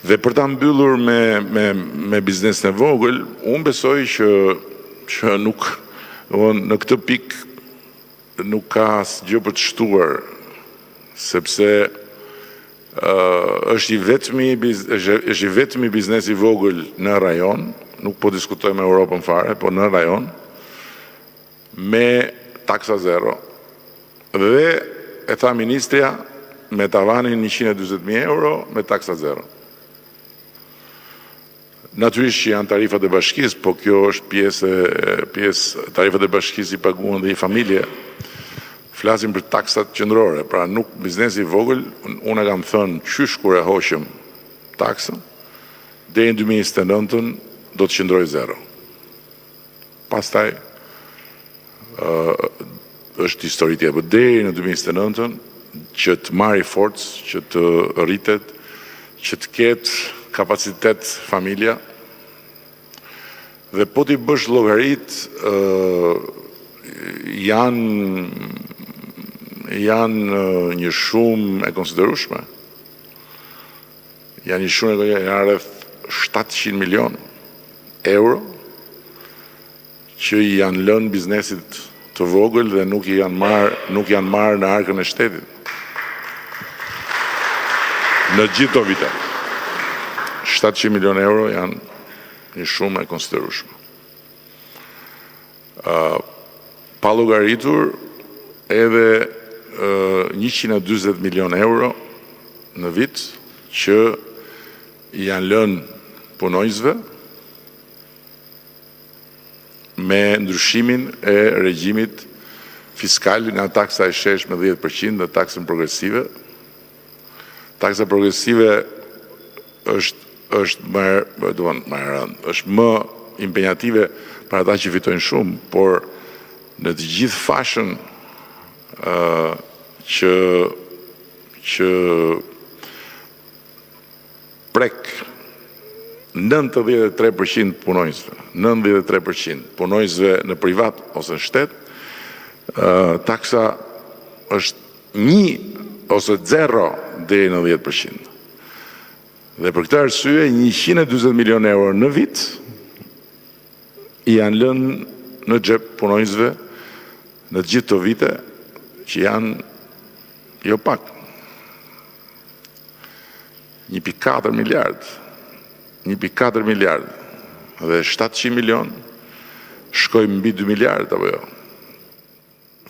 Dhe për ta mbyllur me biznesin e vogël, unë besoj që nuk, në këtë pikë nuk ka asgjë për të shtuar, sepse është i vetmi biznes i vogël në rajon, nuk po diskutoj me Europën fare, po në rajon, me taksa zero. Dhe e tha ministrja me tavanin 140.000 euro me taksa zero. Natyrisht që janë tarifat e bashkisë, po kjo është pjesë tarifat e bashkisë i paguhen dhe i familje. Flasim për taksat qendrore, pra nuk biznesi i vogël, unë e kam thënë qysh kur e hoqëm taksën, deri në 2029 do të qëndroj zero. Pastaj është histori tjetër, deri në 2029 që të marrë forcë, që të rritet, që të ketë kapacitet familja, dhe po t'i bësh llogarit janë një shumë e konsiderueshme. Janë një shumë janë rreth 700 milion euro që i janë lënë biznesit të vogël dhe nuk janë marrë në arkën e shtetit. Në gjithë të vite. 700 milion euro janë një shumë e konsiderueshme. Pa llogaritur edhe 140 milion euro në vit që janë lënë punonjësve me ndryshimin e regjimit fiskal nga taksa e shesh me 10% dhe taksën progresive. Taksa progresive është më impenjative për ata që fitojnë shumë, por në të gjithë fashën që prek 93% punonjësve, 93% punonjësve në privat ose në shtet, taksa është 1 ose 0 deri në 10%. Dhe për këtë arsye 140 milion euro në vit i janë lënë në xhep punonjësve në të gjithë të vite që janë jo pak. 1.4 miliard. 1.4 miliard. Dhe 700 milion shkojnë mbi 2 miliard apo jo.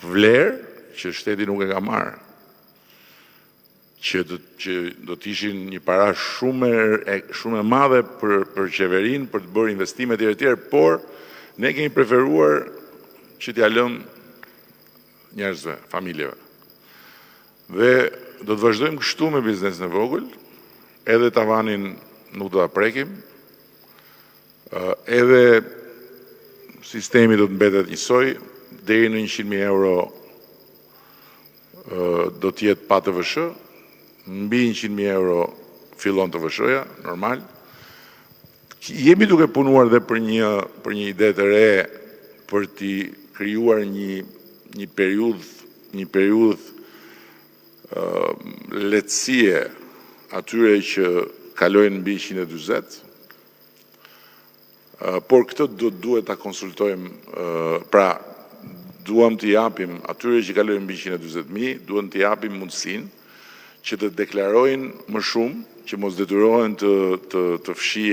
Vlerë që shteti nuk e ka marrë. Që do të ishin një para shumë e madhe për qeverinë, për të bërë investime të tjera, por ne kemi preferuar që t'ja lëmë njerëzve, familjeve. Dhe do të vazhdojmë kështu me biznesin e vogël, edhe tavanin nuk do ta prekim, edhe sistemi do të mbetet njësoj, deri në 100.000 euro do t'jetë pa TVSH, mbi 100.000 euro fillon TVSH-ja, normal. Jemi duke punuar dhe për një ide të re për t'i krijuar një periudhë lehtësie atyre që kalojnë mbi 140. Por këtë duhet ta konsultojmë, pra duam t'i japim atyre që kalojnë mbi 140.000, duam t'i japim mundësinë që të deklarojnë më shumë, që mos detyrohen të fshihen